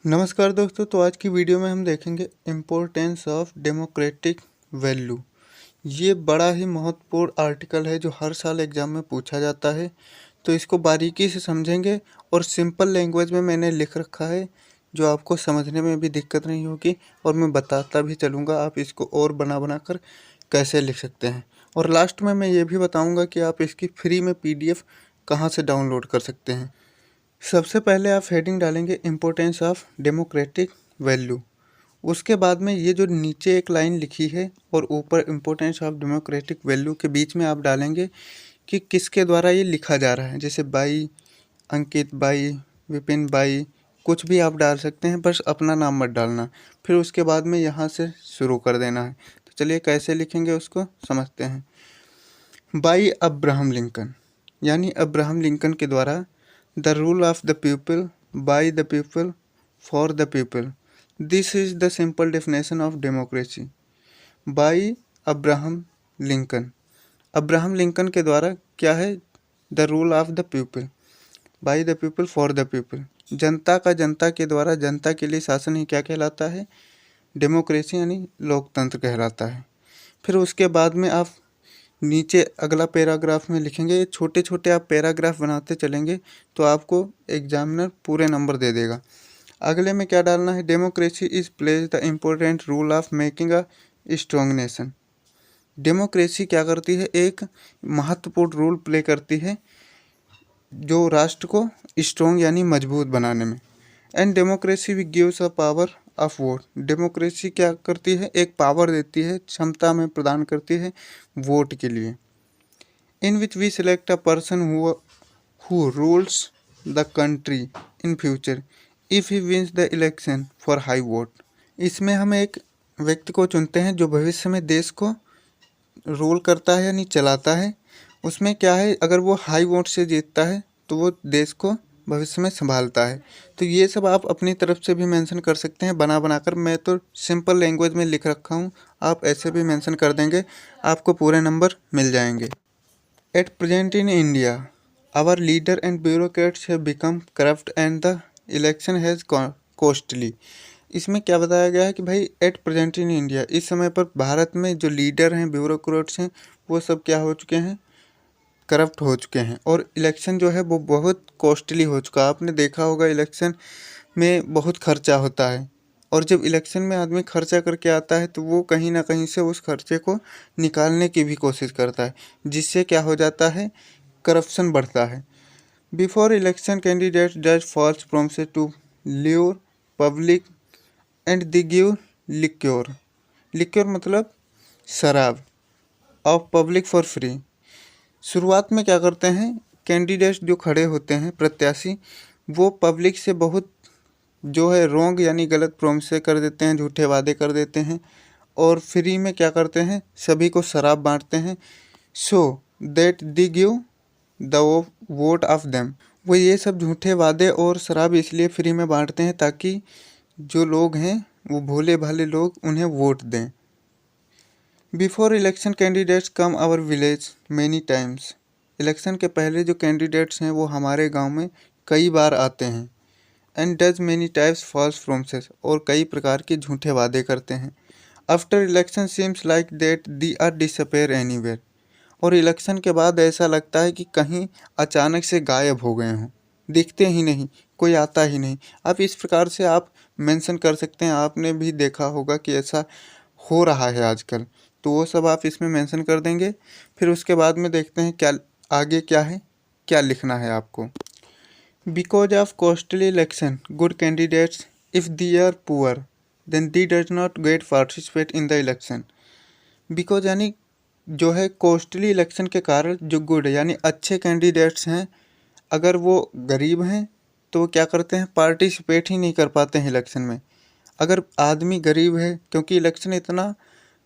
नमस्कार दोस्तों। तो आज की वीडियो में हम देखेंगे इम्पोर्टेंस ऑफ डेमोक्रेटिक वैल्यू। ये बड़ा ही महत्वपूर्ण आर्टिकल है जो हर साल एग्ज़ाम में पूछा जाता है। तो इसको बारीकी से समझेंगे और सिंपल लैंग्वेज में मैंने लिख रखा है जो आपको समझने में भी दिक्कत नहीं होगी, और मैं बताता भी चलूँगा आप इसको और बना बना कर कैसे लिख सकते हैं। और लास्ट में मैं ये भी बताऊँगा कि आप इसकी फ्री में PDF कहाँ से डाउनलोड कर सकते हैं। सबसे पहले आप हेडिंग डालेंगे इम्पोर्टेंस ऑफ डेमोक्रेटिक वैल्यू। उसके बाद में ये जो नीचे एक लाइन लिखी है और ऊपर इम्पोर्टेंस ऑफ डेमोक्रेटिक वैल्यू के बीच में आप डालेंगे कि किसके द्वारा ये लिखा जा रहा है। जैसे by Ankit, by Vipin, by कुछ भी आप डाल सकते हैं, बस अपना नाम मत डालना। फिर उसके बाद में यहाँ से शुरू कर देना है। तो चलिए कैसे लिखेंगे उसको समझते हैं। बाई अब्राहम लिंकन, यानी अब्राहम लिंकन के द्वारा The rule of the people, by the people, for the people. This is the simple definition of democracy. By Abraham Lincoln. Abraham Lincoln के द्वारा क्या है? The rule of the people, by the people, for the people. जनता का जनता के द्वारा जनता के लिए शासन ही क्या कहलाता है? डेमोक्रेसी यानी लोकतंत्र कहलाता है। फिर उसके बाद में आप नीचे अगला पैराग्राफ में लिखेंगे। छोटे छोटे आप पैराग्राफ बनाते चलेंगे तो आपको एग्जामिनर पूरे नंबर दे देगा। अगले में क्या डालना है? Democracy is plays the important rule of making a strong nation. Democracy क्या करती है? एक महत्वपूर्ण रोल प्ले करती है जो राष्ट्र को स्ट्रॉन्ग यानी मजबूत बनाने में। एंड डेमोक्रेसी भी gives a power of vote. Democracy क्या करती है? एक पावर देती है, क्षमता में प्रदान करती है वोट के लिए। In which we select a person who rules the country in future if he wins the election for high vote. इसमें हम एक व्यक्ति को चुनते हैं जो भविष्य में देश को रूल करता है यानी चलाता है। उसमें क्या है, अगर वो हाई वोट से जीतता है तो वो देश को भविष्य में संभालता है। तो ये सब आप अपनी तरफ से भी मेंशन कर सकते हैं बना बनाकर। मैं तो सिंपल लैंग्वेज में लिख रखा हूँ, आप ऐसे भी मेंशन कर देंगे, आपको पूरे नंबर मिल जाएंगे। At present in India our leader and bureaucrats have become corrupt and the election has costly. इसमें क्या बताया गया है कि भाई एट प्रेजेंट इन इंडिया, इस समय पर भारत में जो लीडर हैं, ब्यूरोक्रेट्स हैं, वो सब क्या हो चुके हैं? करप्ट हो चुके हैं। और इलेक्शन जो है वो बहुत कॉस्टली हो चुका है। आपने देखा होगा इलेक्शन में बहुत खर्चा होता है, और जब इलेक्शन में आदमी खर्चा करके आता है तो वो कहीं ना कहीं से उस खर्चे को निकालने की भी कोशिश करता है, जिससे क्या हो जाता है? करप्शन बढ़ता है। बिफोर इलेक्शन कैंडिडेट जज false promises to lure public and they give liquor. Liquor मतलब शराब, ऑफ पब्लिक फॉर फ्री। शुरुआत में क्या करते हैं? कैंडिडेट्स जो खड़े होते हैं, प्रत्याशी, वो पब्लिक से बहुत जो है रोंग यानी गलत प्रोमिस कर देते हैं, झूठे वादे कर देते हैं, और फ्री में क्या करते हैं? सभी को शराब बांटते हैं। So that they give the vote of them. वो ये सब झूठे वादे और शराब इसलिए फ्री में बांटते हैं ताकि जो लोग हैं वो भोले भाले लोग उन्हें वोट दें। Before election candidates come our village many times. Election के पहले जो कैंडिडेट्स हैं वो हमारे गांव में कई बार आते हैं। And does many types false promises, और कई प्रकार के झूठे वादे करते हैं। After election seems like that they are disappear anywhere. और इलेक्शन के बाद ऐसा लगता है कि कहीं अचानक से गायब हो गए हों, दिखते ही नहीं, कोई आता ही नहीं। आप इस प्रकार से आप मेंशन कर सकते हैं। आपने भी देखा होगा कि ऐसा हो रहा है आजकल, तो वो सब आप इसमें मेंशन कर देंगे। फिर उसके बाद में देखते हैं क्या आगे क्या है, क्या लिखना है आपको। Because of costly election good candidates if they are poor then they does not get participate in the election. Because यानी जो है कॉस्टली इलेक्शन के कारण जो गुड यानी अच्छे कैंडिडेट्स हैं, अगर वो गरीब हैं तो वो क्या करते हैं? पार्टिसिपेट ही नहीं कर पाते हैं इलेक्शन में। अगर आदमी गरीब है, क्योंकि इलेक्शन इतना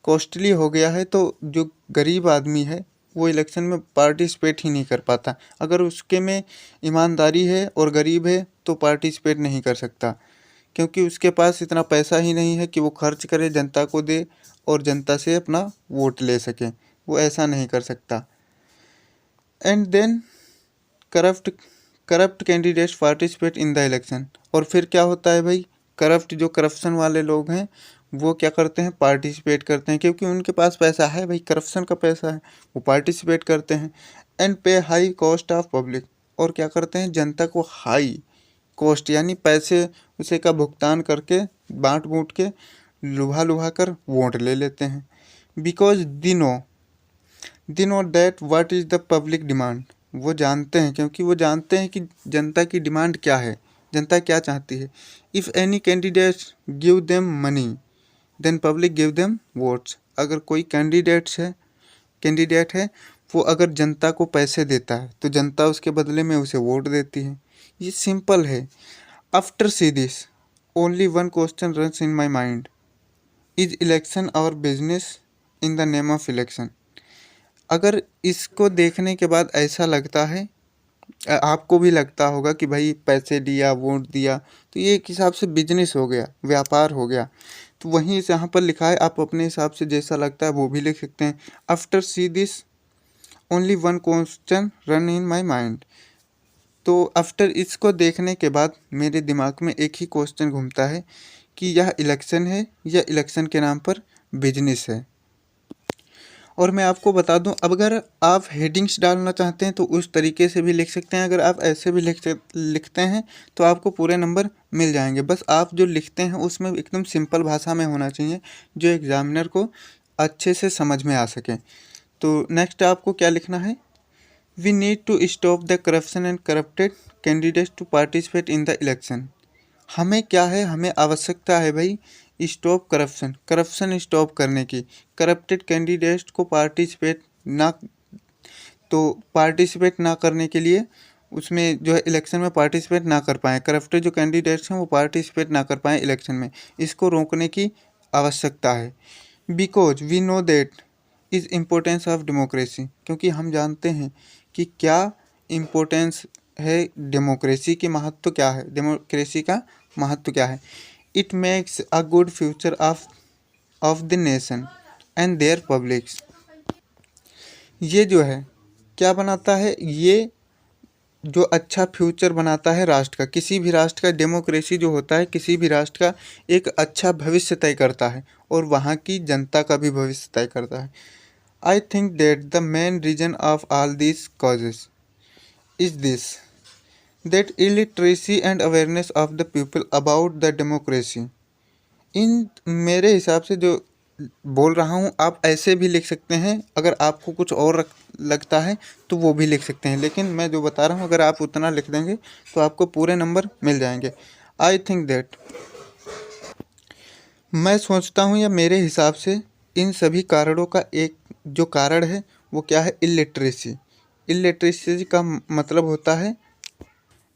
कॉस्टली हो गया है, तो जो गरीब आदमी है वो इलेक्शन में पार्टिसिपेट ही नहीं कर पाता। अगर उसके में ईमानदारी है और गरीब है तो पार्टिसिपेट नहीं कर सकता, क्योंकि उसके पास इतना पैसा ही नहीं है कि वो खर्च करे, जनता को दे और जनता से अपना वोट ले सके। वो ऐसा नहीं कर सकता। And then corrupt corrupt candidates participate in the election. और फिर क्या होता है भाई? करप्ट जो करप्शन वाले लोग हैं वो क्या करते हैं, पार्टिसिपेट करते हैं, क्योंकि उनके पास पैसा है भाई, करप्शन का पैसा है, वो पार्टिसिपेट करते हैं। एंड पे हाई कॉस्ट ऑफ पब्लिक, और क्या करते हैं, जनता को हाई कॉस्ट यानी पैसे उसे का भुगतान करके बांट बूट के लुभा लुभा कर वोट ले लेते हैं। Because they know that what is the public demand, वो जानते हैं, क्योंकि वो जानते हैं कि जनता की डिमांड क्या है, जनता क्या चाहती है। If any candidate give them money then public give them votes, अगर कोई कैंडिडेट है वो अगर जनता को पैसे देता है तो जनता उसके बदले में उसे वोट देती है। ये सिंपल है। After see this only one question runs in my mind, is election our business in the name of election. अगर इसको देखने के बाद ऐसा लगता है, आपको भी लगता होगा कि भाई पैसे दिया वोट दिया तो ये एक हिसाब से बिजनेस हो गया, व्यापार हो गया, तो वहीं से यहाँ पर लिखा है, आप अपने हिसाब से जैसा लगता है वो भी लिख सकते हैं। After see this only one question run in my mind, तो आफ्टर इसको देखने के बाद मेरे दिमाग में एक ही क्वेश्चन घूमता है कि यह इलेक्शन है या इलेक्शन के नाम पर बिजनेस है। और मैं आपको बता दूं, अब अगर आप हेडिंग्स डालना चाहते हैं तो उस तरीके से भी लिख सकते हैं, अगर आप ऐसे भी लिखते हैं तो आपको पूरे नंबर मिल जाएंगे। बस आप जो लिखते हैं उसमें एकदम सिंपल भाषा में होना चाहिए जो एग्जामिनर को अच्छे से समझ में आ सके। तो नेक्स्ट आपको क्या लिखना है, we need to stop the corruption and corrupted candidates to participate in the election. हमें क्या है, हमें आवश्यकता है भाई स्टॉप करप्शन स्टॉप करने की, करप्टेड कैंडिडेट्स को पार्टिसिपेट ना करने के लिए, उसमें जो है इलेक्शन में पार्टिसिपेट ना कर पाएँ, करप्टेड जो कैंडिडेट्स हैं वो पार्टिसिपेट ना कर पाएँ इलेक्शन में, इसको रोकने की आवश्यकता है। Because we know that is importance of democracy, क्योंकि हम जानते हैं कि क्या इम्पोर्टेंस है डेमोक्रेसी की, महत्व क्या है, डेमोक्रेसी का महत्व क्या है। It makes a good future of the nation and their publics. ये जो है क्या बनाता है, ये जो अच्छा फ्यूचर बनाता है राष्ट्र का, किसी भी राष्ट्र का, डेमोक्रेसी जो होता है किसी भी राष्ट्र का एक अच्छा भविष्य तय करता है और वहाँ की जनता का भी भविष्य तय करता है। I think that the main reason of all these causes is this, that illiteracy and awareness of the people about the democracy। इन मेरे हिसाब से जो बोल रहा हूँ आप ऐसे भी लिख सकते हैं, अगर आपको कुछ और लगता है तो वो भी लिख सकते हैं, लेकिन मैं जो बता रहा हूँ अगर आप उतना लिख देंगे तो आपको पूरे नंबर मिल जाएंगे। आई थिंक दैट, मैं सोचता हूँ या मेरे हिसाब से इन सभी कारणों का एक जो कारण है वो क्या है, इलिटरेसी। इलिटरेसी का मतलब होता है,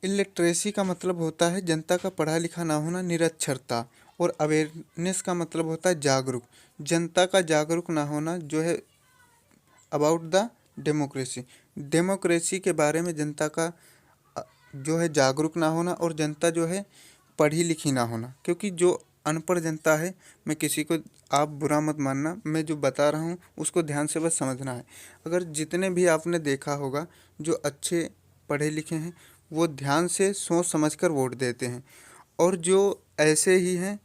इलिटरेसी का मतलब होता है जनता का पढ़ा लिखा ना होना, निरक्षरता। और अवेयरनेस का मतलब होता है जागरूक, जनता का जागरूक ना होना जो है अबाउट द डेमोक्रेसी, डेमोक्रेसी के बारे में जनता का जो है जागरूक ना होना, और जनता जो है पढ़ी लिखी ना होना। क्योंकि जो अनपढ़ जनता है, मैं किसी को, आप बुरा मत मानना, मैं जो बता रहा हूँ उसको ध्यान से बस समझना है। अगर जितने भी आपने देखा होगा जो अच्छे पढ़े लिखे हैं वो ध्यान से सोच समझ कर वोट देते हैं, और जो ऐसे ही हैं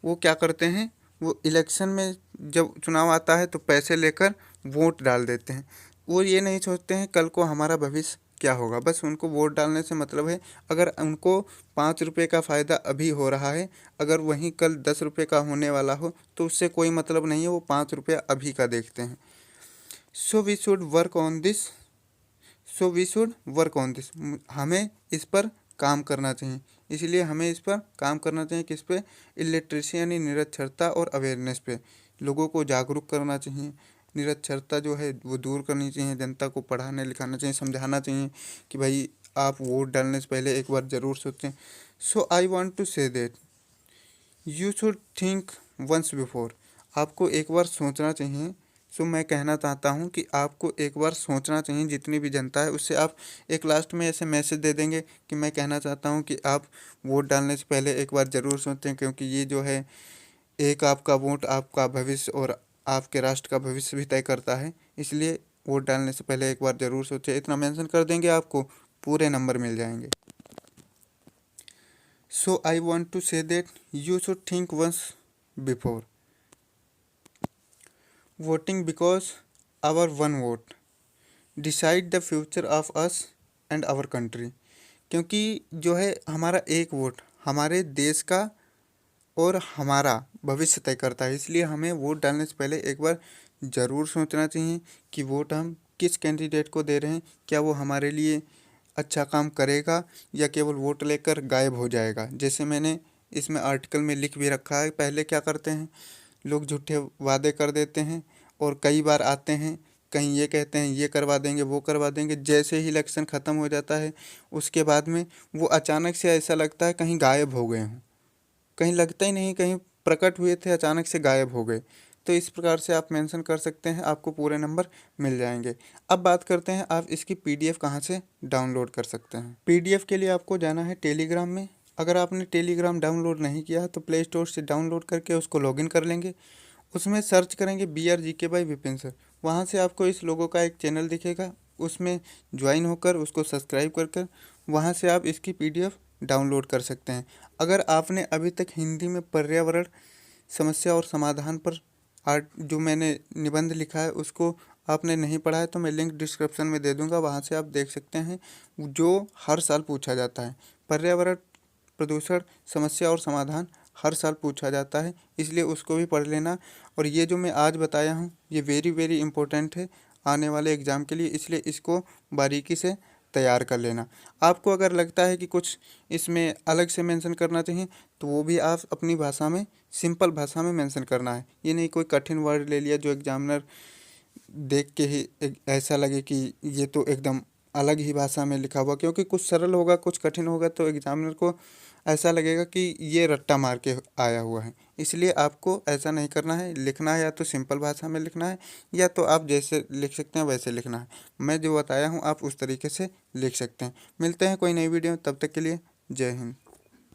वो क्या करते हैं, वो इलेक्शन में जब चुनाव आता है तो पैसे लेकर वोट डाल देते हैं। वो ये नहीं सोचते हैं कल को हमारा भविष्य क्या होगा, बस उनको वोट डालने से मतलब है। अगर उनको 5 रुपये का फ़ायदा अभी हो रहा है, अगर वहीं कल 10 रुपये का होने वाला हो तो उससे कोई मतलब नहीं है, वो 5 रुपये अभी का देखते हैं। So we should work on this, हमें इस पर काम करना चाहिए। इसलिए हमें इस पर काम करना चाहिए, किस पे, इलिटरेसी यानी निरक्षरता और अवेयरनेस पे, लोगों को जागरूक करना चाहिए। निरक्षरता जो है वो दूर करनी चाहिए, जनता को पढ़ाने लिखाना चाहिए, समझाना चाहिए कि भाई आप वोट डालने से पहले एक बार ज़रूर सोचें। So I want to say that you should think once before, आपको एक बार सोचना चाहिए। सो मैं कहना चाहता हूँ कि आपको एक बार सोचना चाहिए, जितनी भी जनता है उससे आप एक लास्ट में ऐसे मैसेज दे देंगे कि मैं कहना चाहता हूँ कि आप वोट डालने से पहले एक बार ज़रूर सोचें, क्योंकि ये जो है एक आपका वोट आपका भविष्य और आपके राष्ट्र का भविष्य भी तय करता है। इसलिए वोट डालने से पहले एक बार ज़रूर सोचें, इतना मेंशन कर देंगे आपको पूरे नंबर मिल जाएंगे। So I want to say that you should think once before voting, because our one vote decide the future of us and our country। क्योंकि जो है हमारा एक वोट हमारे देश का और हमारा भविष्य तय करता है, इसलिए हमें वोट डालने से पहले एक बार ज़रूर सोचना चाहिए कि वोट हम किस कैंडिडेट को दे रहे हैं, क्या वो हमारे लिए अच्छा काम करेगा या केवल वोट लेकर गायब हो जाएगा। जैसे मैंने इसमें आर्टिकल में लिख भी रखा है, पहले क्या करते हैं लोग, झूठे वादे कर देते हैं और कई बार आते हैं, कहीं ये कहते हैं ये करवा देंगे वो करवा देंगे, जैसे ही इलेक्शन ख़त्म हो जाता है उसके बाद में वो अचानक से ऐसा लगता है कहीं गायब हो गए हों, कहीं लगता ही नहीं कहीं प्रकट हुए थे अचानक से गायब हो गए। तो इस प्रकार से आप मेंशन कर सकते हैं, आपको पूरे नंबर मिल जाएंगे। अब बात करते हैं आप इसकी पीडीएफ कहाँ से डाउनलोड कर सकते हैं। पीडीएफ के लिए आपको जाना है टेलीग्राम में। अगर आपने टेलीग्राम डाउनलोड नहीं किया है तो प्ले स्टोर से डाउनलोड करके उसको लॉगिन कर लेंगे। उसमें सर्च करेंगे BRGK बाय विपिन सर, वहाँ से आपको इस लोगों का एक चैनल दिखेगा, उसमें ज्वाइन होकर उसको सब्सक्राइब कर कर वहाँ से आप इसकी पीडीएफ डाउनलोड कर सकते हैं। अगर आपने अभी तक हिंदी में पर्यावरण समस्या और समाधान पर जो मैंने निबंध लिखा है उसको आपने नहीं पढ़ा है तो मैं लिंक डिस्क्रिप्शन में दे दूंगा, वहाँ से आप देख सकते हैं, जो हर साल पूछा जाता है। पर्यावरण प्रदूषण समस्या और समाधान हर साल पूछा जाता है, इसलिए उसको भी पढ़ लेना। और ये जो मैं आज बताया हूँ ये वेरी वेरी इंपॉर्टेंट है आने वाले एग्ज़ाम के लिए, इसलिए इसको बारीकी से तैयार कर लेना। आपको अगर लगता है कि कुछ इसमें अलग से मेंशन करना चाहिए तो वो भी आप अपनी भाषा में सिंपल भाषा में मेंशन करना है। ये नहीं कोई कठिन वर्ड ले लिया जो एग्जामिनर देख के ही ऐसा लगे कि ये तो एकदम अलग ही भाषा में लिखा हुआ, क्योंकि कुछ सरल होगा कुछ कठिन होगा तो एग्जामिनर को ऐसा लगेगा कि ये रट्टा मार के आया हुआ है। इसलिए आपको ऐसा नहीं करना है, लिखना है या तो सिंपल भाषा में लिखना है या तो आप जैसे लिख सकते हैं वैसे लिखना है। मैं जो बताया हूँ आप उस तरीके से लिख सकते हैं। मिलते हैं कोई नई वीडियो, तब तक के लिए जय हिंद।